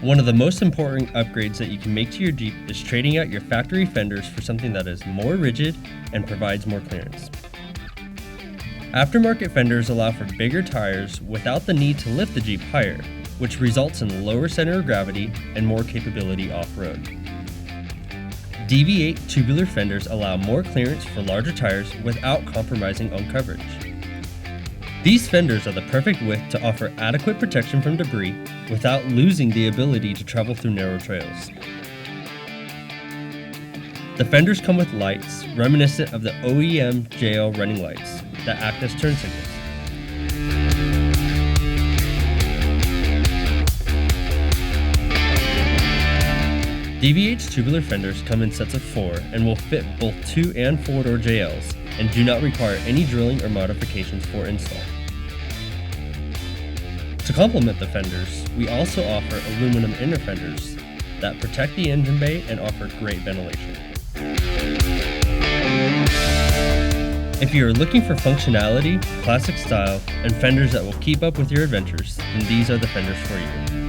One of the most important upgrades that you can make to your Jeep is trading out your factory fenders for something that is more rigid and provides more clearance. Aftermarket fenders allow for bigger tires without the need to lift the Jeep higher, which results in lower center of gravity and more capability off-road. DV8 tubular fenders allow more clearance for larger tires without compromising on coverage. These fenders are the perfect width to offer adequate protection from debris without losing the ability to travel through narrow trails. The fenders come with lights reminiscent of the OEM JL running lights that act as turn signals. DV8's tubular fenders come in sets of 4 and will fit both 2 and 4-door JLs and do not require any drilling or modifications for install. To complement the fenders, we also offer aluminum inner fenders that protect the engine bay and offer great ventilation. If you are looking for functionality, classic style, and fenders that will keep up with your adventures, then these are the fenders for you.